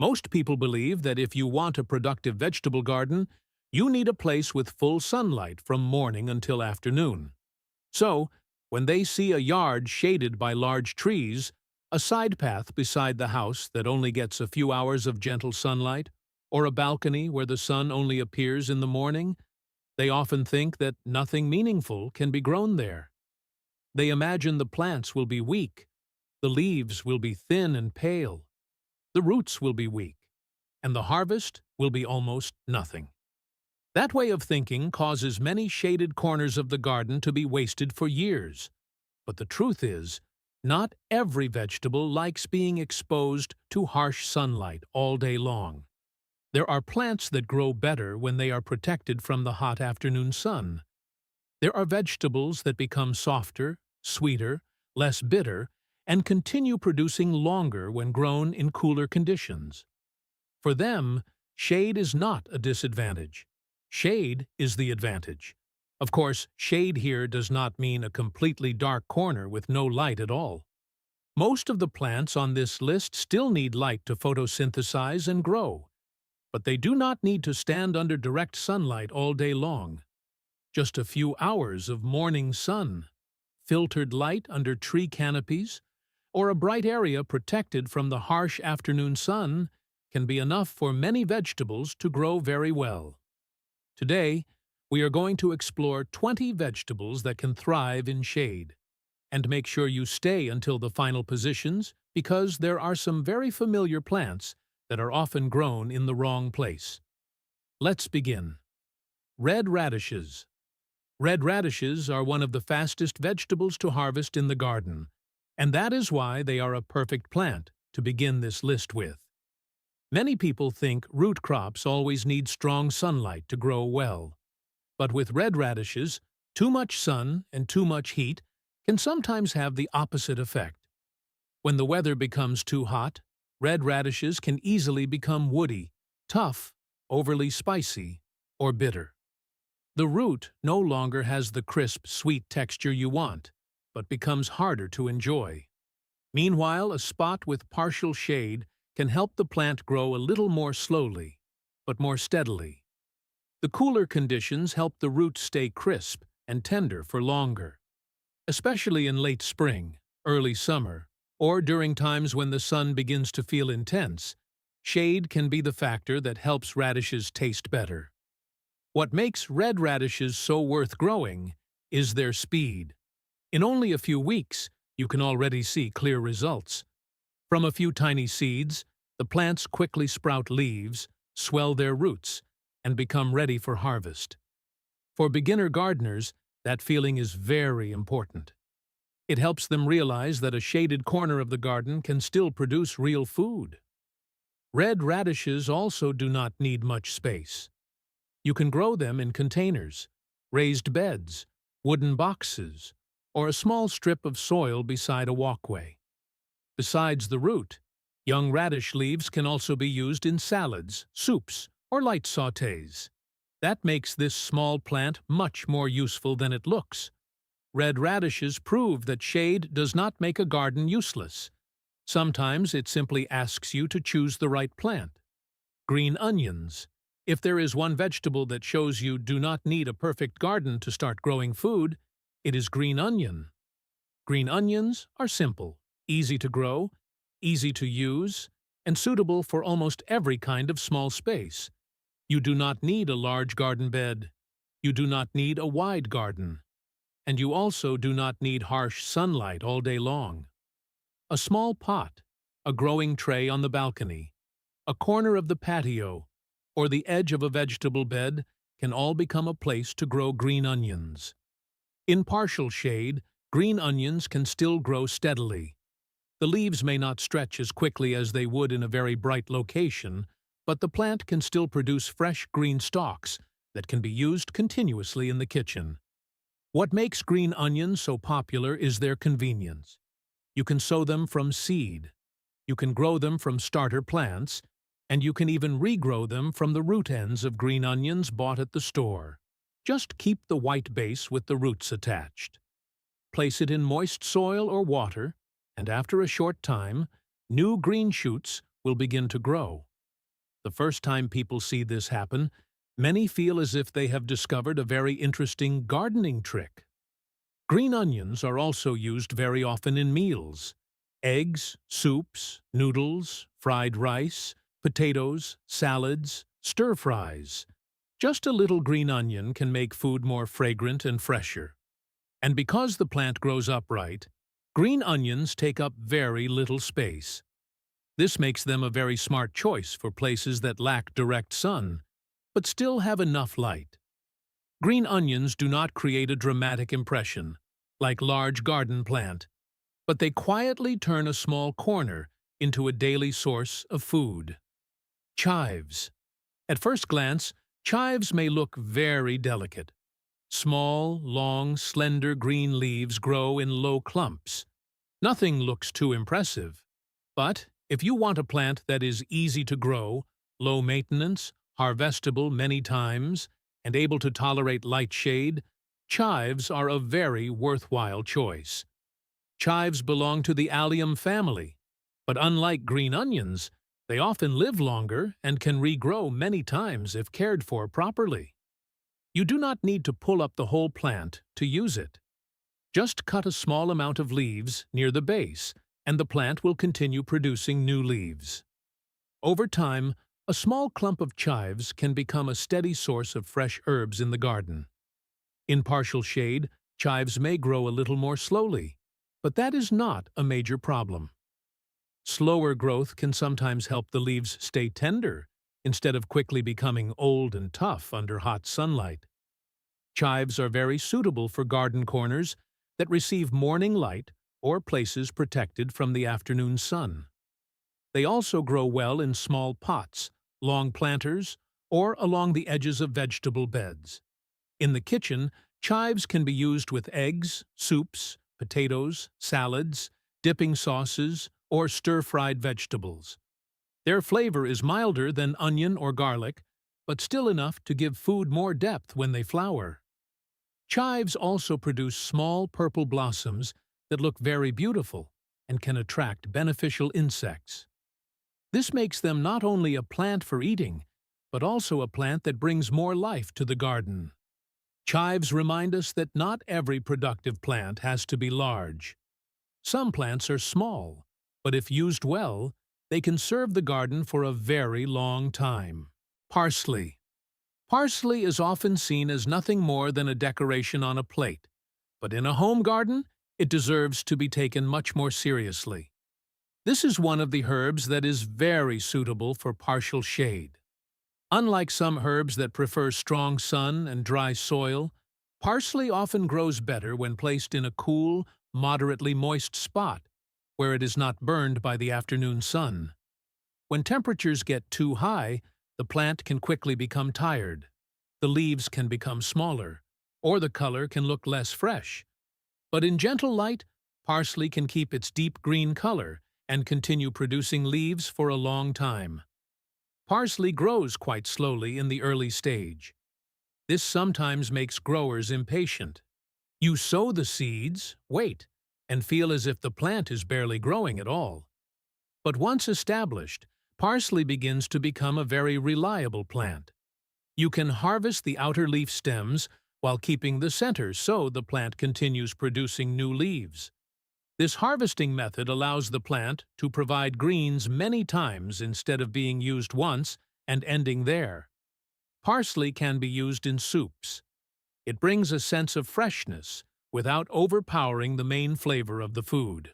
Most people believe that if you want a productive vegetable garden, you need a place with full sunlight from morning until afternoon. So, when they see a yard shaded by large trees, a side path beside the house that only gets a few hours of gentle sunlight, or a balcony where the sun only appears in the morning, they often think that nothing meaningful can be grown there. They imagine the plants will be weak, the leaves will be thin and pale, the roots will be weak, and the harvest will be almost nothing. That way of thinking causes many shaded corners of the garden to be wasted for years. But the truth is, not every vegetable likes being exposed to harsh sunlight all day long. There are plants that grow better when they are protected from the hot afternoon sun. There are vegetables that become softer, sweeter, less bitter, and continue producing longer when grown in cooler conditions. For them, shade is not a disadvantage. Shade is the advantage. Of course, shade here does not mean a completely dark corner with no light at all. Most of the plants on this list still need light to photosynthesize and grow, but they do not need to stand under direct sunlight all day long. Just a few hours of morning sun, filtered light under tree canopies, or a bright area protected from the harsh afternoon sun can be enough for many vegetables to grow very well. Today, we are going to explore 20 vegetables that can thrive in shade. And make sure you stay until the final positions because there are some very familiar plants that are often grown in the wrong place. Let's begin. Red radishes. Red radishes are one of the fastest vegetables to harvest in the garden, and that is why they are a perfect plant to begin this list with. Many people think root crops always need strong sunlight to grow well. But with red radishes, too much sun and too much heat can sometimes have the opposite effect. When the weather becomes too hot, red radishes can easily become woody, tough, overly spicy, or bitter. The root no longer has the crisp, sweet texture you want, but becomes harder to enjoy. Meanwhile, a spot with partial shade can help the plant grow a little more slowly, but more steadily. The cooler conditions help the roots stay crisp and tender for longer. Especially in late spring, early summer, or during times when the sun begins to feel intense, shade can be the factor that helps radishes taste better. What makes red radishes so worth growing is their speed. In only a few weeks, you can already see clear results. From a few tiny seeds, the plants quickly sprout leaves, swell their roots, and become ready for harvest. For beginner gardeners, that feeling is very important. It helps them realize that a shaded corner of the garden can still produce real food. Red radishes also do not need much space. You can grow them in containers, raised beds, wooden boxes, or a small strip of soil beside a walkway. Besides the root, young radish leaves can also be used in salads, soups, or light sautés. That makes this small plant much more useful than it looks. Red radishes prove that shade does not make a garden useless. Sometimes it simply asks you to choose the right plant. Green onions. If there is one vegetable that shows you do not need a perfect garden to start growing food, it is green onion. Green onions are simple, easy to grow, easy to use, and suitable for almost every kind of small space. You do not need a large garden bed. You do not need a wide garden. And you also do not need harsh sunlight all day long. A small pot, a growing tray on the balcony, a corner of the patio, or the edge of a vegetable bed can all become a place to grow green onions. In partial shade, green onions can still grow steadily. The leaves may not stretch as quickly as they would in a very bright location, but the plant can still produce fresh green stalks that can be used continuously in the kitchen. What makes green onions so popular is their convenience. You can sow them from seed. You can grow them from starter plants, and you can even regrow them from the root ends of green onions bought at the store. Just keep the white base with the roots attached. Place it in moist soil or water, and after a short time, new green shoots will begin to grow. The first time people see this happen, many feel as if they have discovered a very interesting gardening trick. Green onions are also used very often in meals. Eggs, soups, noodles, fried rice, potatoes, salads, stir-fries. Just a little green onion can make food more fragrant and fresher. And because the plant grows upright, green onions take up very little space. This makes them a very smart choice for places that lack direct sun, but still have enough light. Green onions do not create a dramatic impression, like large garden plant, but they quietly turn a small corner into a daily source of food. Chives. At first glance, chives may look very delicate. Small, long, slender green leaves grow in low clumps. Nothing looks too impressive. But if you want a plant that is easy to grow, low maintenance, harvestable many times, and able to tolerate light shade, chives are a very worthwhile choice. Chives belong to the allium family, but unlike green onions, they often live longer and can regrow many times if cared for properly. You do not need to pull up the whole plant to use it. Just cut a small amount of leaves near the base, and the plant will continue producing new leaves. Over time, a small clump of chives can become a steady source of fresh herbs in the garden. In partial shade, chives may grow a little more slowly, but that is not a major problem. Slower growth can sometimes help the leaves stay tender instead of quickly becoming old and tough under hot sunlight. Chives are very suitable for garden corners that receive morning light or places protected from the afternoon sun. They also grow well in small pots, long planters, or along the edges of vegetable beds. In the kitchen, chives can be used with eggs, soups, potatoes, salads, dipping sauces, or stir-fried vegetables. Their flavor is milder than onion or garlic, but still enough to give food more depth when they flower. Chives also produce small purple blossoms that look very beautiful and can attract beneficial insects. This makes them not only a plant for eating, but also a plant that brings more life to the garden. Chives remind us that not every productive plant has to be large. Some plants are small, but if used well, they can serve the garden for a very long time. Parsley. Parsley is often seen as nothing more than a decoration on a plate, but in a home garden, it deserves to be taken much more seriously. This is one of the herbs that is very suitable for partial shade. Unlike some herbs that prefer strong sun and dry soil, parsley often grows better when placed in a cool, moderately moist spot, where it is not burned by the afternoon sun. When temperatures get too high, the plant can quickly become tired. The leaves can become smaller, or the color can look less fresh. But in gentle light, parsley can keep its deep green color and continue producing leaves for a long time. Parsley grows quite slowly in the early stage. This sometimes makes growers impatient. You sow the seeds, wait, and feel as if the plant is barely growing at all. But once established, parsley begins to become a very reliable plant. You can harvest the outer leaf stems while keeping the center so the plant continues producing new leaves. This harvesting method allows the plant to provide greens many times instead of being used once and ending there. Parsley can be used in soups. It brings a sense of freshness without overpowering the main flavor of the food.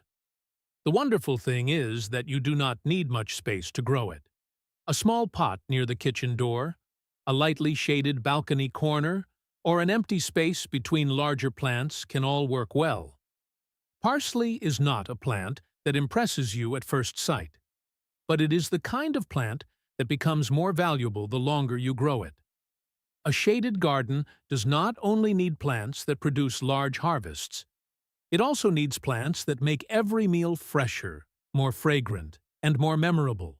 The wonderful thing is that you do not need much space to grow it. A small pot near the kitchen door, a lightly shaded balcony corner, or an empty space between larger plants can all work well. Parsley is not a plant that impresses you at first sight, but it is the kind of plant that becomes more valuable the longer you grow it. A shaded garden does not only need plants that produce large harvests, it also needs plants that make every meal fresher, more fragrant, and more memorable.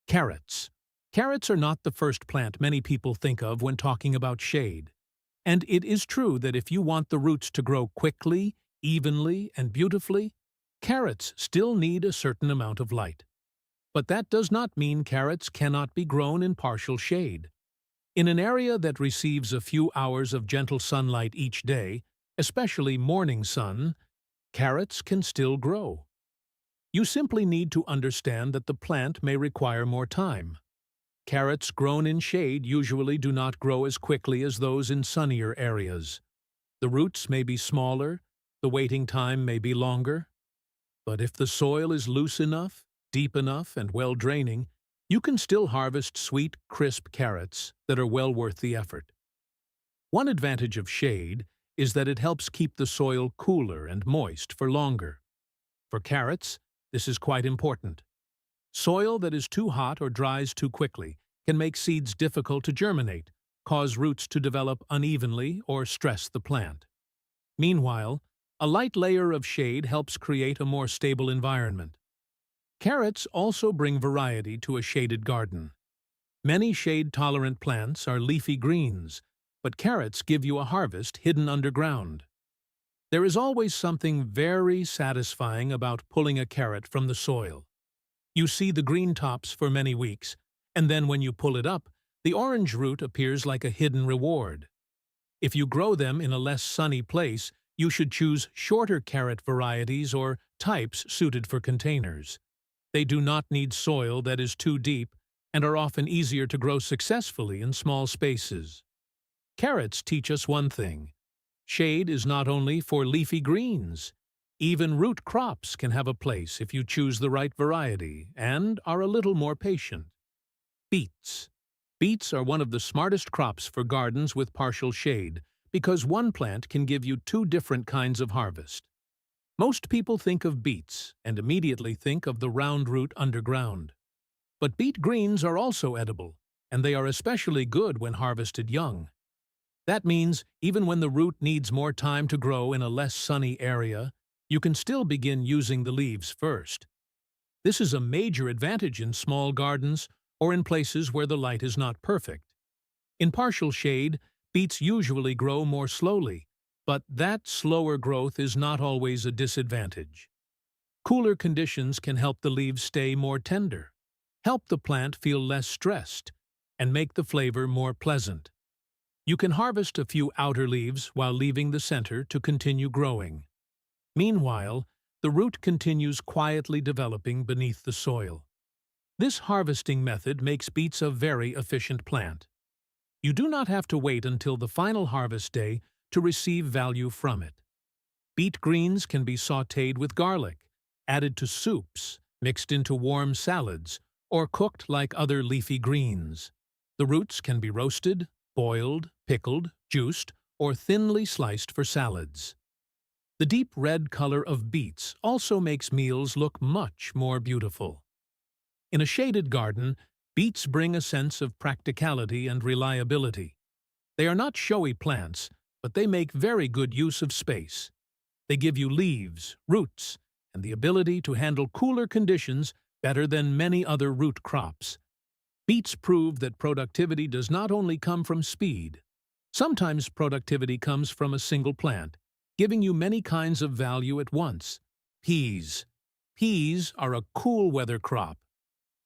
Carrots. Carrots are not the first plant many people think of when talking about shade. And it is true that if you want the roots to grow quickly, evenly, and beautifully, carrots still need a certain amount of light. But that does not mean carrots cannot be grown in partial shade. In an area that receives a few hours of gentle sunlight each day, especially morning sun, carrots can still grow. You simply need to understand that the plant may require more time. Carrots grown in shade usually do not grow as quickly as those in sunnier areas. The roots may be smaller, the waiting time may be longer. But if the soil is loose enough, deep enough, and well draining, you can still harvest sweet, crisp carrots that are well worth the effort. One advantage of shade is that it helps keep the soil cooler and moist for longer. For carrots, this is quite important. Soil that is too hot or dries too quickly can make seeds difficult to germinate, cause roots to develop unevenly, or stress the plant. Meanwhile, a light layer of shade helps create a more stable environment. Carrots also bring variety to a shaded garden. Many shade-tolerant plants are leafy greens, but carrots give you a harvest hidden underground. There is always something very satisfying about pulling a carrot from the soil. You see the green tops for many weeks, and then when you pull it up, the orange root appears like a hidden reward. If you grow them in a less sunny place, you should choose shorter carrot varieties or types suited for containers. They do not need soil that is too deep and are often easier to grow successfully in small spaces. Carrots teach us one thing. Shade is not only for leafy greens. Even root crops can have a place if you choose the right variety and are a little more patient. Beets. Beets are one of the smartest crops for gardens with partial shade because one plant can give you two different kinds of harvest. Most people think of beets and immediately think of the round root underground. But beet greens are also edible, and they are especially good when harvested young. That means even when the root needs more time to grow in a less sunny area, you can still begin using the leaves first. This is a major advantage in small gardens or in places where the light is not perfect. In partial shade, beets usually grow more slowly, but that slower growth is not always a disadvantage. Cooler conditions can help the leaves stay more tender, help the plant feel less stressed, and make the flavor more pleasant. You can harvest a few outer leaves while leaving the center to continue growing. Meanwhile, the root continues quietly developing beneath the soil. This harvesting method makes beets a very efficient plant. You do not have to wait until the final harvest day to receive value from it. Beet greens can be sautéed with garlic, added to soups, mixed into warm salads, or cooked like other leafy greens. The roots can be roasted, boiled, pickled, juiced, or thinly sliced for salads. The deep red color of beets also makes meals look much more beautiful. In a shaded garden, beets bring a sense of practicality and reliability. They are not showy plants, but they make very good use of space. They give you leaves, roots, and the ability to handle cooler conditions better than many other root crops. Beets prove that productivity does not only come from speed. Sometimes productivity comes from a single plant, giving you many kinds of value at once. Peas. Peas are a cool weather crop.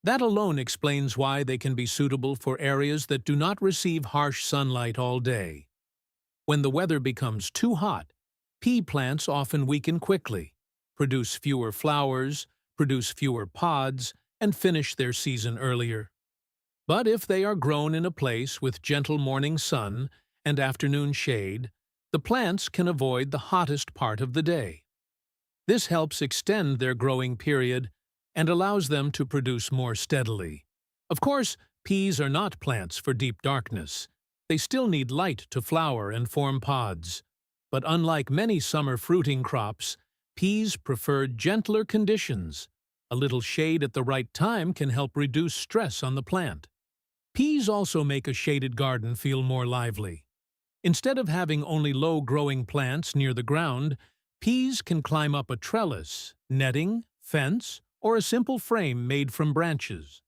That alone explains why they can be suitable for areas that do not receive harsh sunlight all day. When the weather becomes too hot, pea plants often weaken quickly, produce fewer flowers, produce fewer pods, and finish their season earlier. But if they are grown in a place with gentle morning sun and afternoon shade, the plants can avoid the hottest part of the day. This helps extend their growing period and allows them to produce more steadily. Of course, peas are not plants for deep darkness. They still need light to flower and form pods. But unlike many summer fruiting crops, peas prefer gentler conditions. A little shade at the right time can help reduce stress on the plant. Peas also make a shaded garden feel more lively. Instead of having only low-growing plants near the ground, peas can climb up a trellis, netting, fence, or a simple frame made from branches.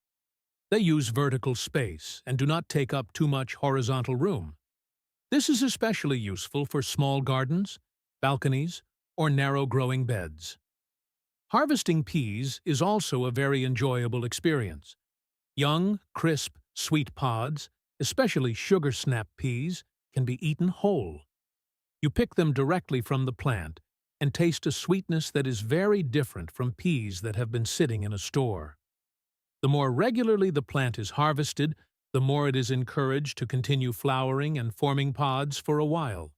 They use vertical space and do not take up too much horizontal room. This is especially useful for small gardens, balconies, or narrow growing beds. Harvesting peas is also a very enjoyable experience. Young, crisp, sweet pods, especially sugar snap peas, can be eaten whole. You pick them directly from the plant and taste a sweetness that is very different from peas that have been sitting in a store. The more regularly the plant is harvested, the more it is encouraged to continue flowering and forming pods for a while.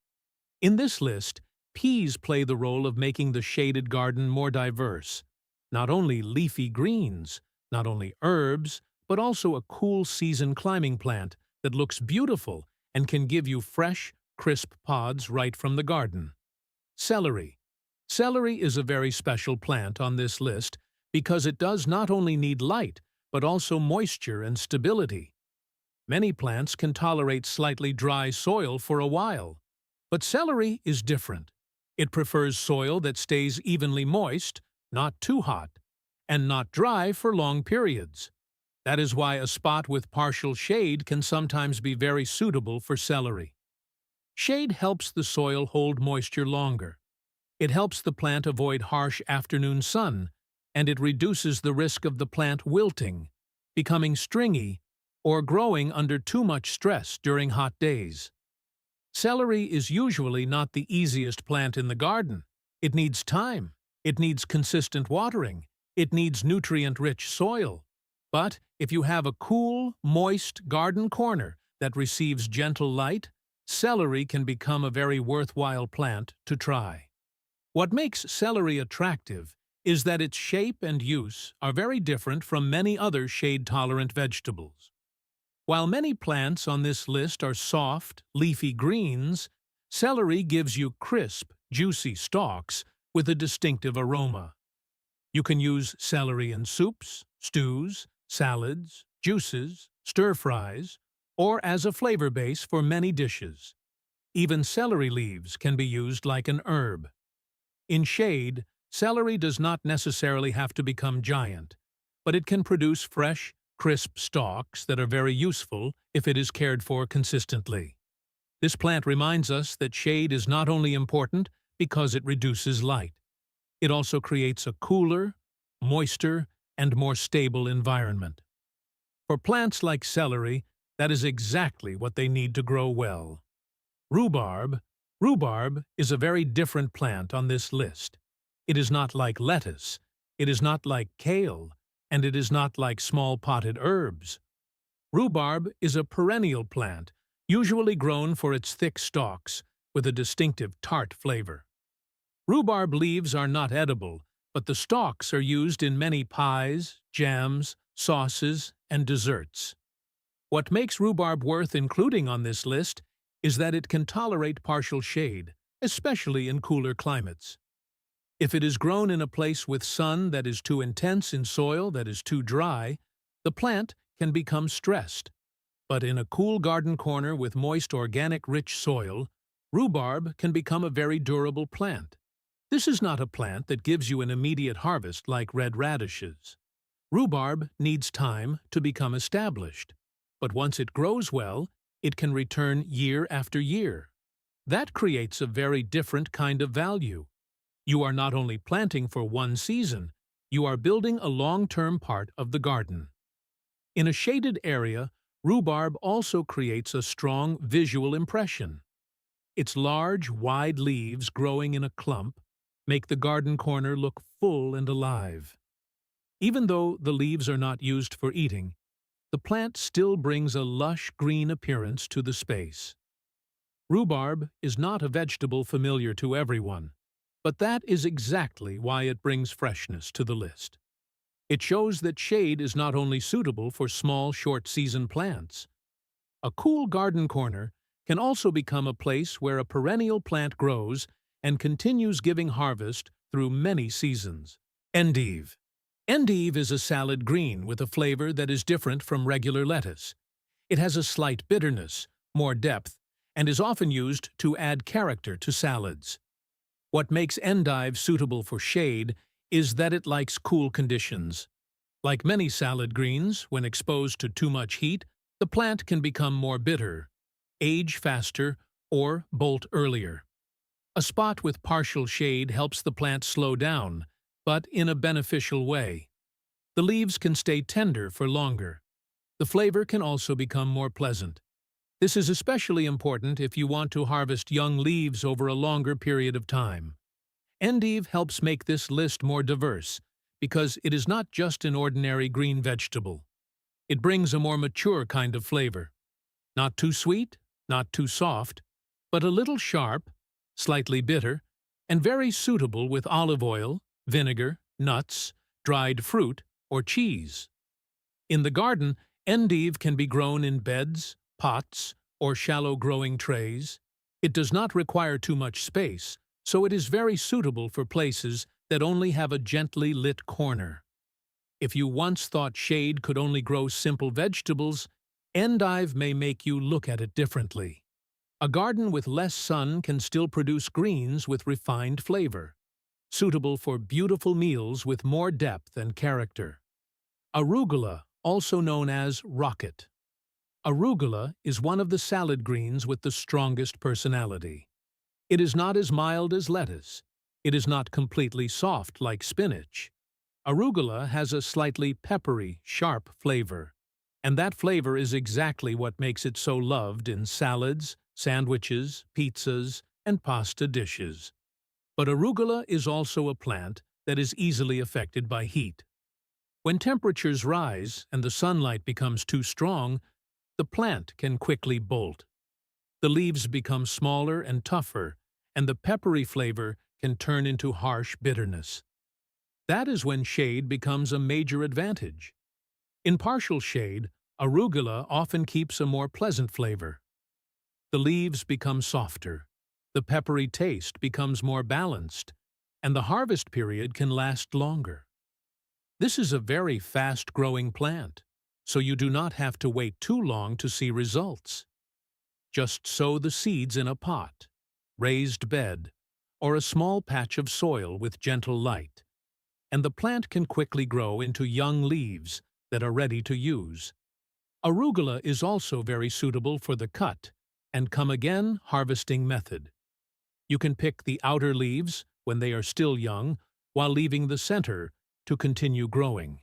In this list, peas play the role of making the shaded garden more diverse. Not only leafy greens, not only herbs, but also a cool season climbing plant that looks beautiful and can give you fresh, crisp pods right from the garden. Celery. Celery is a very special plant on this list because it does not only need light, but also moisture and stability. Many plants can tolerate slightly dry soil for a while, but celery is different. It prefers soil that stays evenly moist, not too hot, and not dry for long periods. That is why a spot with partial shade can sometimes be very suitable for celery. Shade helps the soil hold moisture longer. It helps the plant avoid harsh afternoon sun, and it reduces the risk of the plant wilting, becoming stringy, or growing under too much stress during hot days. Celery is usually not the easiest plant in the garden. It needs time. It needs consistent watering. It needs nutrient-rich soil. But if you have a cool, moist garden corner that receives gentle light, celery can become a very worthwhile plant to try. What makes celery attractive is that its shape and use are very different from many other shade-tolerant vegetables. While many plants on this list are soft, leafy greens, celery gives you crisp, juicy stalks with a distinctive aroma. You can use celery in soups, stews, salads, juices, stir-fries, or as a flavor base for many dishes. Even celery leaves can be used like an herb. In shade, celery does not necessarily have to become giant, but it can produce fresh, crisp stalks that are very useful if it is cared for consistently. This plant reminds us that shade is not only important because it reduces light. It also creates a cooler, moister, and more stable environment. For plants like celery, that is exactly what they need to grow well. Rhubarb. Rhubarb is a very different plant on this list. It is not like lettuce, it is not like kale, and it is not like small potted herbs. Rhubarb is a perennial plant, usually grown for its thick stalks, with a distinctive tart flavor. Rhubarb leaves are not edible, but the stalks are used in many pies, jams, sauces, and desserts. What makes rhubarb worth including on this list is that it can tolerate partial shade, especially in cooler climates. If it is grown in a place with sun that is too intense in soil that is too dry, the plant can become stressed. But in a cool garden corner with moist organic rich soil, rhubarb can become a very durable plant. This is not a plant that gives you an immediate harvest like red radishes. Rhubarb needs time to become established, but once it grows well, it can return year after year. That creates a very different kind of value. You are not only planting for one season, you are building a long-term part of the garden. In a shaded area, rhubarb also creates a strong visual impression. Its large, wide leaves growing in a clump make the garden corner look full and alive. Even though the leaves are not used for eating, the plant still brings a lush green appearance to the space. Rhubarb is not a vegetable familiar to everyone, but that is exactly why it brings freshness to the list. It shows that shade is not only suitable for small, short-season plants. A cool garden corner can also become a place where a perennial plant grows and continues giving harvest through many seasons. Endive. Endive is a salad green with a flavor that is different from regular lettuce. It has a slight bitterness, more depth, and is often used to add character to salads. What makes endive suitable for shade is that it likes cool conditions. Like many salad greens, when exposed to too much heat, the plant can become more bitter, age faster, or bolt earlier. A spot with partial shade helps the plant slow down, but in a beneficial way. The leaves can stay tender for longer. The flavor can also become more pleasant. This is especially important if you want to harvest young leaves over a longer period of time. Endive helps make this list more diverse because it is not just an ordinary green vegetable. It brings a more mature kind of flavor. Not too sweet, not too soft, but a little sharp, slightly bitter, and very suitable with olive oil, vinegar, nuts, dried fruit, or cheese. In the garden, endive can be grown in beds, pots, or shallow growing trays. It does not require too much space, so it is very suitable for places that only have a gently lit corner. If you once thought shade could only grow simple vegetables, endive may make you look at it differently. A garden with less sun can still produce greens with refined flavor, suitable for beautiful meals with more depth and character. Arugula, also known as rocket. Arugula is one of the salad greens with the strongest personality. It is not as mild as lettuce. It is not completely soft like spinach. Arugula has a slightly peppery, sharp flavor, and that flavor is exactly what makes it so loved in salads, sandwiches, pizzas, and pasta dishes. But arugula is also a plant that is easily affected by heat. When temperatures rise and the sunlight becomes too strong, the plant can quickly bolt. The leaves become smaller and tougher, and the peppery flavor can turn into harsh bitterness. That is when shade becomes a major advantage. In partial shade, arugula often keeps a more pleasant flavor. The leaves become softer, the peppery taste becomes more balanced, and the harvest period can last longer. This is a very fast-growing plant, so you do not have to wait too long to see results. Just sow the seeds in a pot, raised bed, or a small patch of soil with gentle light, and the plant can quickly grow into young leaves that are ready to use. Arugula is also very suitable for the cut and come-again harvesting method. You can pick the outer leaves when they are still young, while leaving the center to continue growing.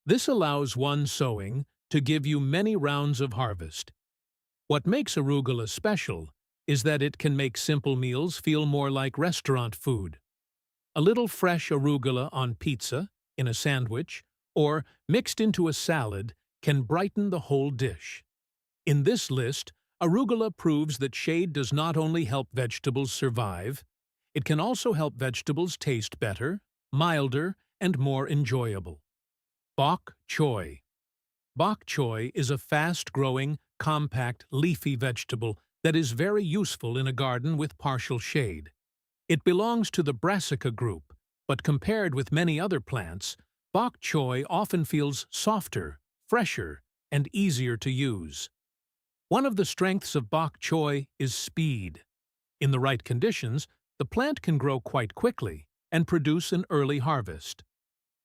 This allows one sowing to give you many rounds of harvest. What makes arugula special is that it can make simple meals feel more like restaurant food. A little fresh arugula on pizza, in a sandwich, or mixed into a salad can brighten the whole dish. In this list, arugula proves that shade does not only help vegetables survive, it can also help vegetables taste better, milder, and more enjoyable. Bok choy. Bok choy is a fast-growing, compact, leafy vegetable that is very useful in a garden with partial shade. It belongs to the brassica group, but compared with many other plants, bok choy often feels softer, fresher, and easier to use. One of the strengths of bok choy is speed. In the right conditions, the plant can grow quite quickly and produce an early harvest.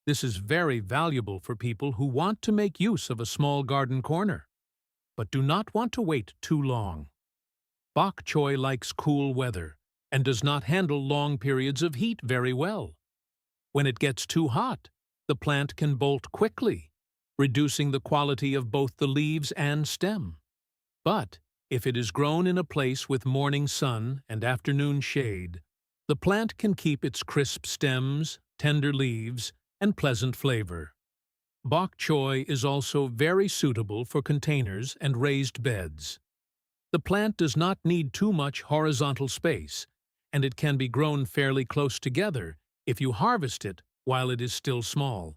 This is very valuable for people who want to make use of a small garden corner, but do not want to wait too long. Bok choy likes cool weather and does not handle long periods of heat very well. When it gets too hot, the plant can bolt quickly, reducing the quality of both the leaves and stem. But if it is grown in a place with morning sun and afternoon shade, the plant can keep its crisp stems, tender leaves, and pleasant flavor. Bok choy is also very suitable for containers and raised beds. The plant does not need too much horizontal space, and it can be grown fairly close together if you harvest it while it is still small.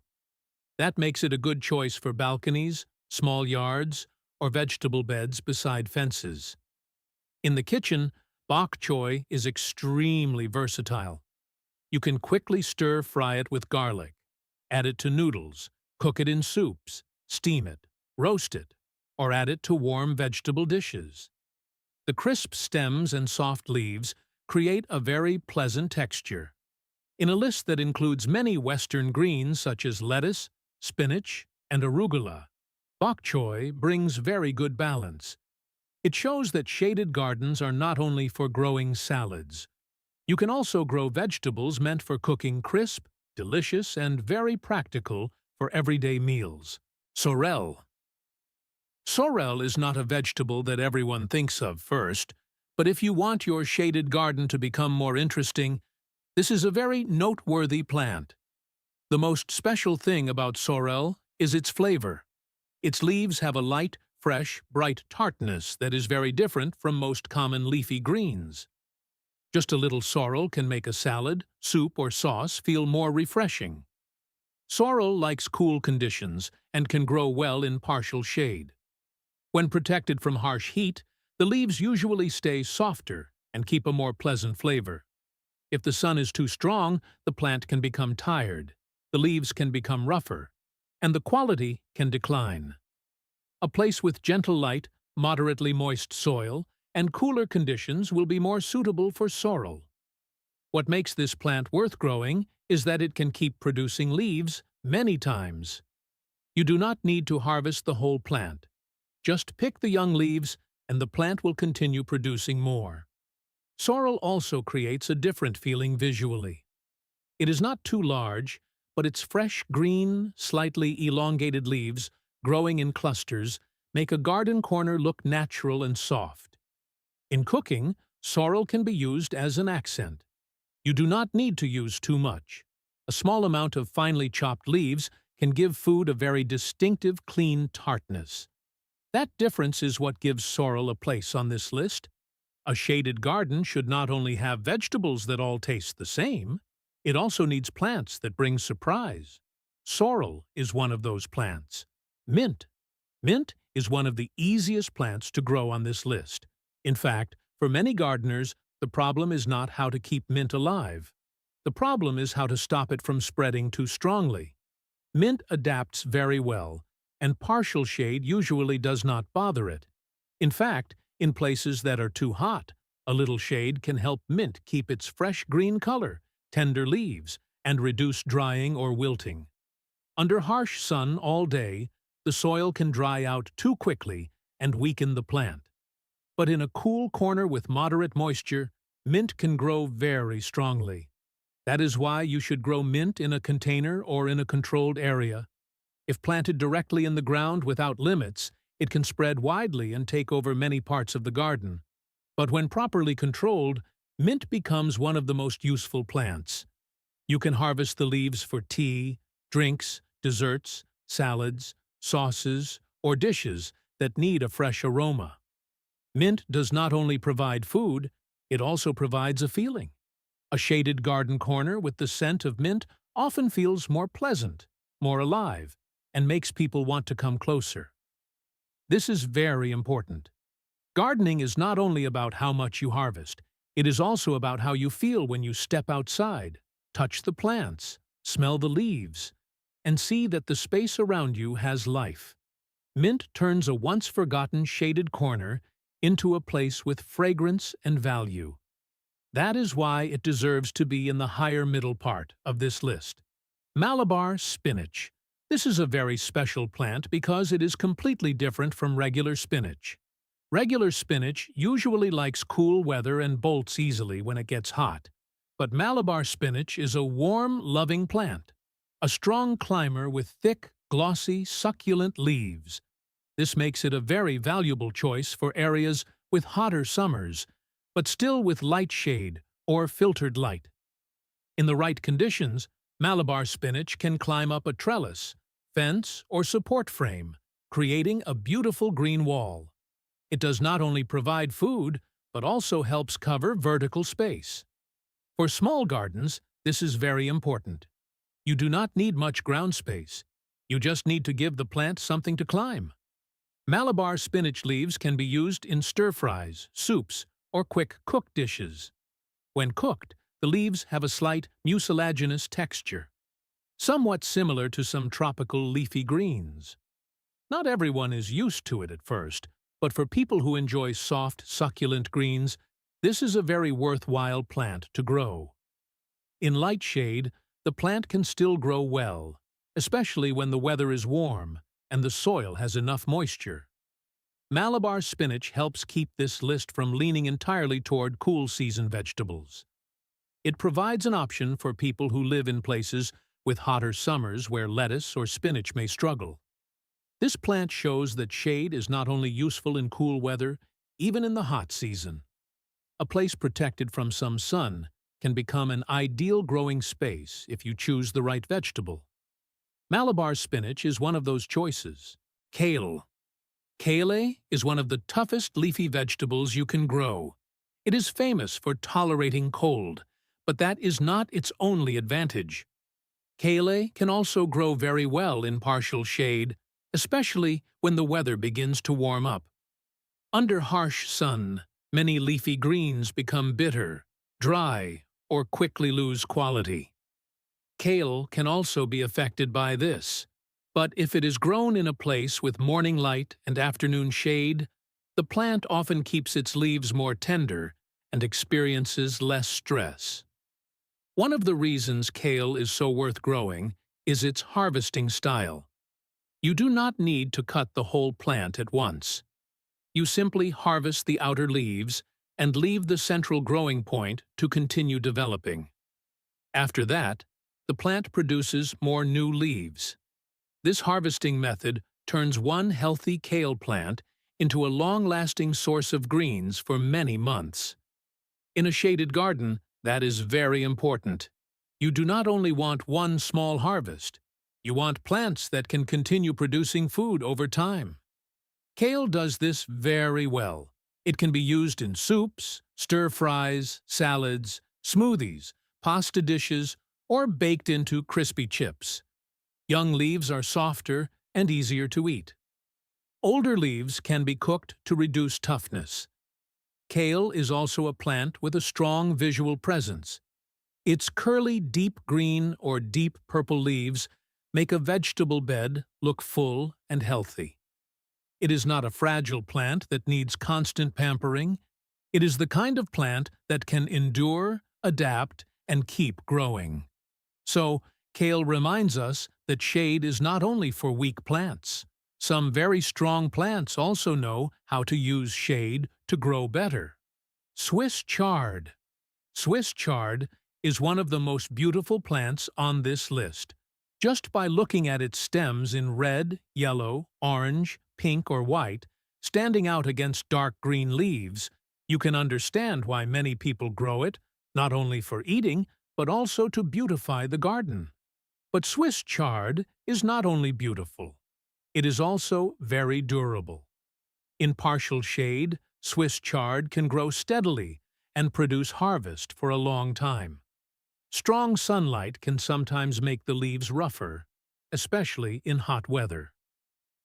That makes it a good choice for balconies, small yards, or vegetable beds beside fences. In the kitchen, bok choy is extremely versatile. You can quickly stir-fry it with garlic, add it to noodles, cook it in soups, steam it, roast it, or add it to warm vegetable dishes. The crisp stems and soft leaves create a very pleasant texture. In a list that includes many Western greens such as lettuce, spinach, and arugula, bok choy brings very good balance. It shows that shaded gardens are not only for growing salads. You can also grow vegetables meant for cooking crisp, delicious, and very practical for everyday meals. Sorrel. Sorrel is not a vegetable that everyone thinks of first, but if you want your shaded garden to become more interesting, this is a very noteworthy plant. The most special thing about sorrel is its flavor. Its leaves have a light, fresh, bright tartness that is very different from most common leafy greens. Just a little sorrel can make a salad, soup, or sauce feel more refreshing. Sorrel likes cool conditions and can grow well in partial shade. When protected from harsh heat, the leaves usually stay softer and keep a more pleasant flavor. If the sun is too strong, the plant can become tired, the leaves can become rougher, and the quality can decline. A place with gentle light, moderately moist soil, and cooler conditions will be more suitable for sorrel. What makes this plant worth growing is that it can keep producing leaves many times. You do not need to harvest the whole plant. Just pick the young leaves and the plant will continue producing more. Sorrel also creates a different feeling visually. It is not too large, but its fresh, green, slightly elongated leaves, growing in clusters, make a garden corner look natural and soft. In cooking, sorrel can be used as an accent. You do not need to use too much. A small amount of finely chopped leaves can give food a very distinctive, clean tartness. That difference is what gives sorrel a place on this list. A shaded garden should not only have vegetables that all taste the same, it also needs plants that bring surprise. Sorrel is one of those plants. Mint. Mint is one of the easiest plants to grow on this list. In fact, for many gardeners, the problem is not how to keep mint alive. The problem is how to stop it from spreading too strongly. Mint adapts very well, and partial shade usually does not bother it. In fact, in places that are too hot, a little shade can help mint keep its fresh green color, tender leaves, and reduce drying or wilting. Under harsh sun all day, the soil can dry out too quickly and weaken the plant. But in a cool corner with moderate moisture, mint can grow very strongly. That is why you should grow mint in a container or in a controlled area. If planted directly in the ground without limits, it can spread widely and take over many parts of the garden. But when properly controlled, mint becomes one of the most useful plants. You can harvest the leaves for tea, drinks, desserts, salads, sauces, or dishes that need a fresh aroma. Mint does not only provide food, it also provides a feeling. A shaded garden corner with the scent of mint often feels more pleasant, more alive, and makes people want to come closer. This is very important. Gardening is not only about how much you harvest, it is also about how you feel when you step outside, touch the plants, smell the leaves, and see that the space around you has life. Mint turns a once-forgotten shaded corner into a place with fragrance and value. That is why it deserves to be in the higher middle part of this list. Malabar spinach. This is a very special plant because it is completely different from regular spinach. Regular spinach usually likes cool weather and bolts easily when it gets hot. But Malabar spinach is a warm, loving plant, a strong climber with thick, glossy, succulent leaves. This makes it a very valuable choice for areas with hotter summers, but still with light shade or filtered light. In the right conditions, Malabar spinach can climb up a trellis, fence, or support frame, creating a beautiful green wall. It does not only provide food, but also helps cover vertical space. For small gardens, this is very important. You do not need much ground space. You just need to give the plant something to climb. Malabar spinach leaves can be used in stir-fries, soups, or quick cook dishes. When cooked, the leaves have a slight mucilaginous texture, somewhat similar to some tropical leafy greens. Not everyone is used to it at first, but for people who enjoy soft, succulent greens, this is a very worthwhile plant to grow. In light shade, the plant can still grow well, especially when the weather is warm and the soil has enough moisture. Malabar spinach helps keep this list from leaning entirely toward cool season vegetables. It provides an option for people who live in places with hotter summers where lettuce or spinach may struggle. This plant shows that shade is not only useful in cool weather, even in the hot season. A place protected from some sun can become an ideal growing space if you choose the right vegetable. Malabar spinach is one of those choices. Kale. Kale is one of the toughest leafy vegetables you can grow. It is famous for tolerating cold, but that is not its only advantage. Kale can also grow very well in partial shade, especially when the weather begins to warm up. Under harsh sun, many leafy greens become bitter, dry, or quickly lose quality. Kale can also be affected by this, but if it is grown in a place with morning light and afternoon shade, the plant often keeps its leaves more tender and experiences less stress. One of the reasons kale is so worth growing is its harvesting style. You do not need to cut the whole plant at once. You simply harvest the outer leaves and leave the central growing point to continue developing. After that, the plant produces more new leaves. This harvesting method turns one healthy kale plant into a long-lasting source of greens for many months. In a shaded garden, that is very important. You do not only want one small harvest, you want plants that can continue producing food over time. Kale does this very well. It can be used in soups, stir-fries, salads, smoothies, pasta dishes, or baked into crispy chips. Young leaves are softer and easier to eat. Older leaves can be cooked to reduce toughness. Kale is also a plant with a strong visual presence. Its curly deep green or deep purple leaves make a vegetable bed look full and healthy. It is not a fragile plant that needs constant pampering. It is the kind of plant that can endure, adapt, and keep growing. So, kale reminds us that shade is not only for weak plants. Some very strong plants also know how to use shade to grow better. Swiss chard. Swiss chard is one of the most beautiful plants on this list. Just by looking at its stems in red, yellow, orange, pink, or white, standing out against dark green leaves, you can understand why many people grow it, not only for eating, but also to beautify the garden. But Swiss chard is not only beautiful. It is also very durable. In partial shade, Swiss chard can grow steadily and produce harvest for a long time. Strong sunlight can sometimes make the leaves rougher, especially in hot weather.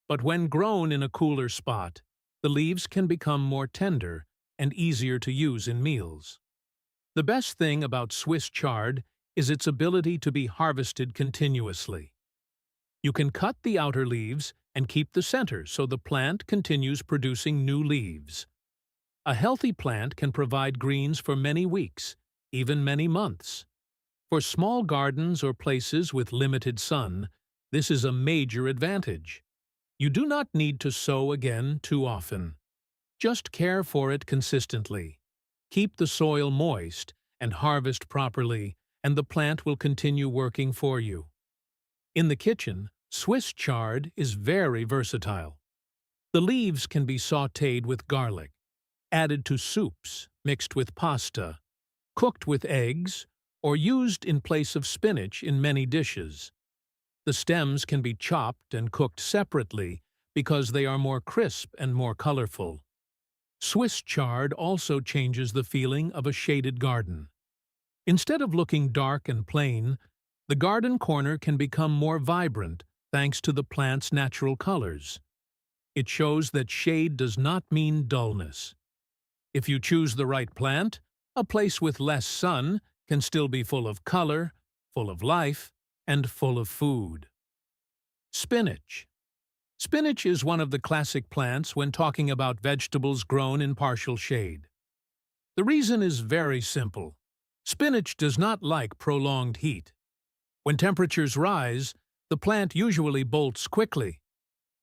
But when grown in a cooler spot, the leaves can become more tender and easier to use in meals. The best thing about Swiss chard is its ability to be harvested continuously. You can cut the outer leaves and keep the center so the plant continues producing new leaves. A healthy plant can provide greens for many weeks, even many months. For small gardens or places with limited sun, this is a major advantage. You do not need to sow again too often. Just care for it consistently. Keep the soil moist and harvest properly, and the plant will continue working for you. In the kitchen, Swiss chard is very versatile. The leaves can be sautéed with garlic, added to soups, mixed with pasta, cooked with eggs, or used in place of spinach in many dishes. The stems can be chopped and cooked separately because they are more crisp and more colorful. Swiss chard also changes the feeling of a shaded garden. Instead of looking dark and plain, the garden corner can become more vibrant thanks to the plant's natural colors. It shows that shade does not mean dullness. If you choose the right plant, a place with less sun can still be full of color, full of life, and full of food. Spinach. Spinach is one of the classic plants when talking about vegetables grown in partial shade. The reason is very simple. Spinach does not like prolonged heat. When temperatures rise, the plant usually bolts quickly.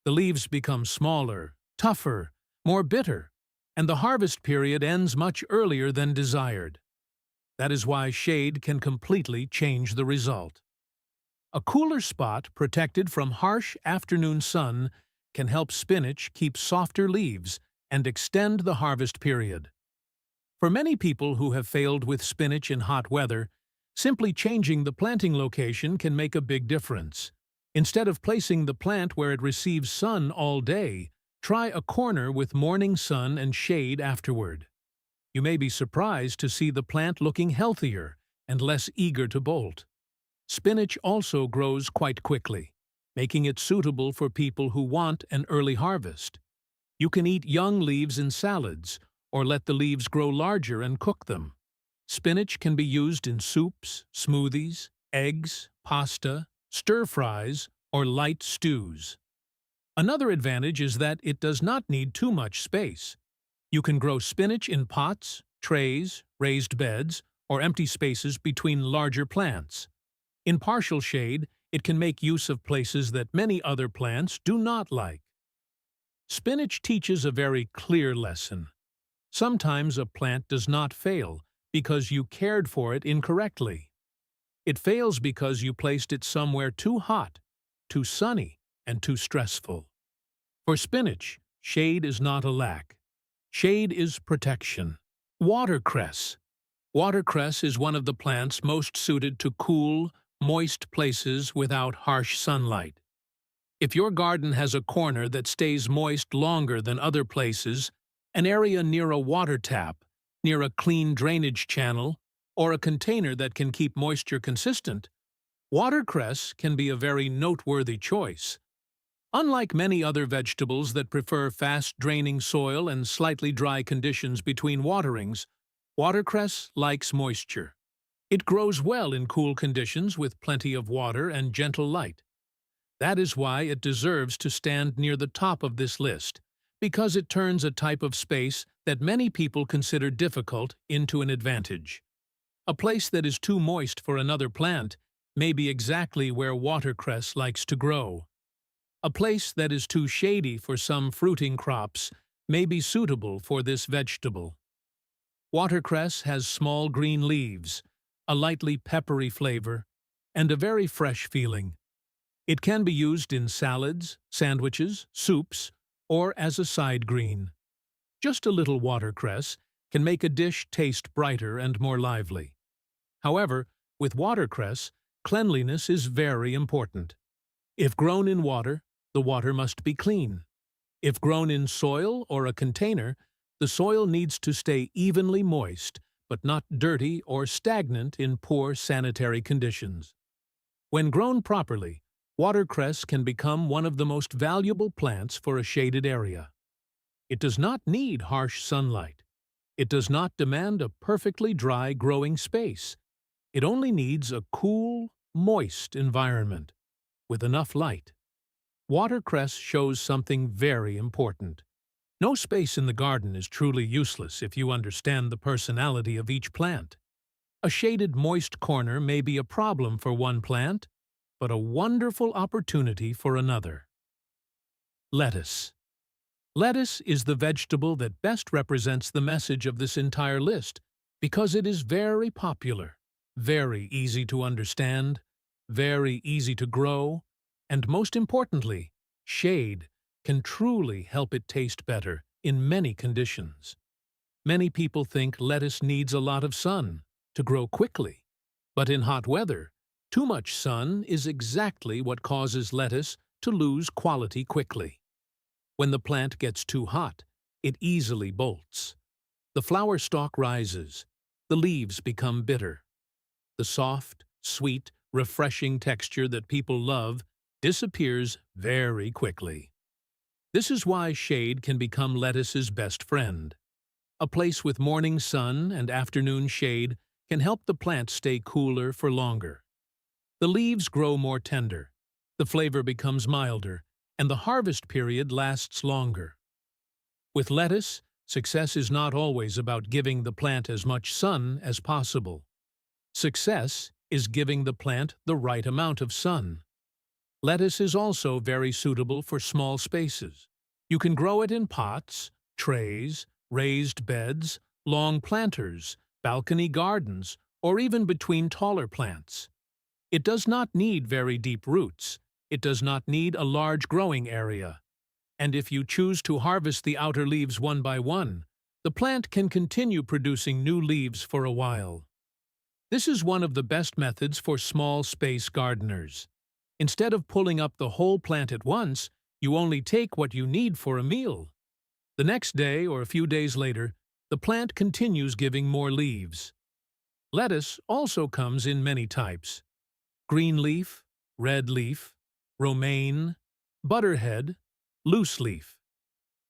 The leaves become smaller, tougher, more bitter, and the harvest period ends much earlier than desired. That is why shade can completely change the result. A cooler spot protected from harsh afternoon sun can help spinach keep softer leaves and extend the harvest period. For many people who have failed with spinach in hot weather, simply changing the planting location can make a big difference. Instead of placing the plant where it receives sun all day, try a corner with morning sun and shade afterward. You may be surprised to see the plant looking healthier and less eager to bolt. Spinach also grows quite quickly, making it suitable for people who want an early harvest. You can eat young leaves in salads, or let the leaves grow larger and cook them. Spinach can be used in soups, smoothies, eggs, pasta, stir-fries, or light stews. Another advantage is that it does not need too much space. You can grow spinach in pots, trays, raised beds, or empty spaces between larger plants. In partial shade, it can make use of places that many other plants do not like. Spinach teaches a very clear lesson. Sometimes a plant does not fail because you cared for it incorrectly. It fails because you placed it somewhere too hot, too sunny, and too stressful. For spinach, shade is not a lack. Shade is protection. Watercress. Watercress is one of the plants most suited to cool, moist places without harsh sunlight. If your garden has a corner that stays moist longer than other places, an area near a water tap, near a clean drainage channel, or a container that can keep moisture consistent, watercress can be a very noteworthy choice. Unlike many other vegetables that prefer fast-draining soil and slightly dry conditions between waterings, watercress likes moisture. It grows well in cool conditions with plenty of water and gentle light. That is why it deserves to stand near the top of this list, because it turns a type of space that many people consider difficult into an advantage. A place that is too moist for another plant may be exactly where watercress likes to grow. A place that is too shady for some fruiting crops may be suitable for this vegetable. Watercress has small green leaves, a lightly peppery flavor, and a very fresh feeling. It can be used in salads, sandwiches, soups, or as a side green. Just a little watercress can make a dish taste brighter and more lively. However, with watercress, cleanliness is very important. If grown in water, the water must be clean. If grown in soil or a container, the soil needs to stay evenly moist, but not dirty or stagnant in poor sanitary conditions. When grown properly, watercress can become one of the most valuable plants for a shaded area. It does not need harsh sunlight. It does not demand a perfectly dry growing space. It only needs a cool, moist environment with enough light. Watercress shows something very important. No space in the garden is truly useless if you understand the personality of each plant. A shaded, moist corner may be a problem for one plant, but a wonderful opportunity for another. Lettuce. Lettuce is the vegetable that best represents the message of this entire list because it is very popular, very easy to understand, very easy to grow, and most importantly, shade can truly help it taste better in many conditions. Many people think lettuce needs a lot of sun to grow quickly, but in hot weather, too much sun is exactly what causes lettuce to lose quality quickly. When the plant gets too hot, it easily bolts. The flower stalk rises, the leaves become bitter. The soft, sweet, refreshing texture that people love disappears very quickly. This is why shade can become lettuce's best friend. A place with morning sun and afternoon shade can help the plant stay cooler for longer. The leaves grow more tender, the flavor becomes milder, and the harvest period lasts longer. With lettuce, success is not always about giving the plant as much sun as possible. Success is giving the plant the right amount of sun. Lettuce is also very suitable for small spaces. You can grow it in pots, trays, raised beds, long planters, balcony gardens, or even between taller plants. It does not need very deep roots. It does not need a large growing area. And if you choose to harvest the outer leaves one by one, the plant can continue producing new leaves for a while. This is one of the best methods for small space gardeners. Instead of pulling up the whole plant at once, you only take what you need for a meal. The next day or a few days later, the plant continues giving more leaves. Lettuce also comes in many types: green leaf, red leaf, romaine, butterhead, loose leaf.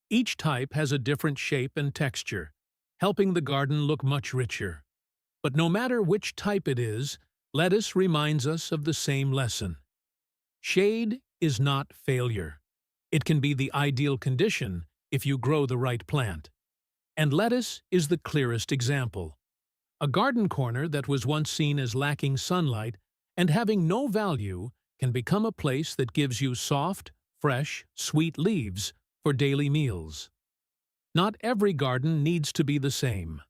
Each type has a different shape and texture, helping the garden look much richer. But no matter which type it is, lettuce reminds us of the same lesson. Shade is not failure. It can be the ideal condition if you grow the right plant. And lettuce is the clearest example. A garden corner that was once seen as lacking sunlight and having no value can become a place that gives you soft, fresh, sweet leaves for daily meals. Not every garden needs to be the same.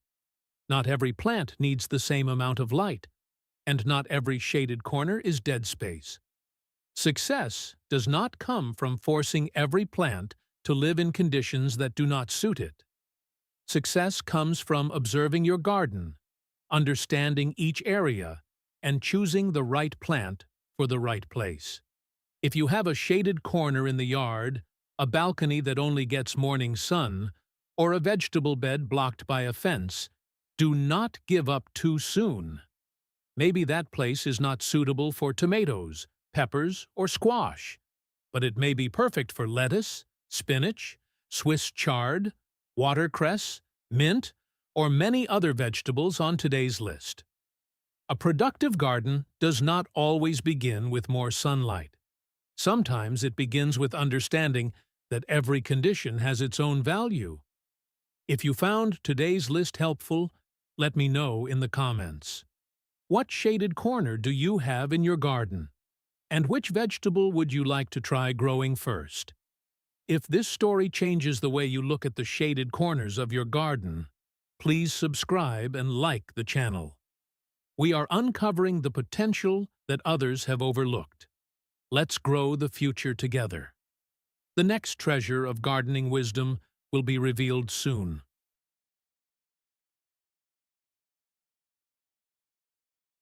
Not every plant needs the same amount of light, and not every shaded corner is dead space. Success does not come from forcing every plant to live in conditions that do not suit it. Success comes from observing your garden, understanding each area, and choosing the right plant for the right place. If you have a shaded corner in the yard, a balcony that only gets morning sun, or a vegetable bed blocked by a fence, do not give up too soon. Maybe that place is not suitable for tomatoes, peppers, or squash, but it may be perfect for lettuce, spinach, Swiss chard, watercress, mint, or many other vegetables on today's list. A productive garden does not always begin with more sunlight. Sometimes it begins with understanding that every condition has its own value. If you found today's list helpful, let me know in the comments. What shaded corner do you have in your garden? And which vegetable would you like to try growing first? If this story changes the way you look at the shaded corners of your garden, please subscribe and like the channel. We are uncovering the potential that others have overlooked. Let's grow the future together. The next treasure of gardening wisdom will be revealed soon.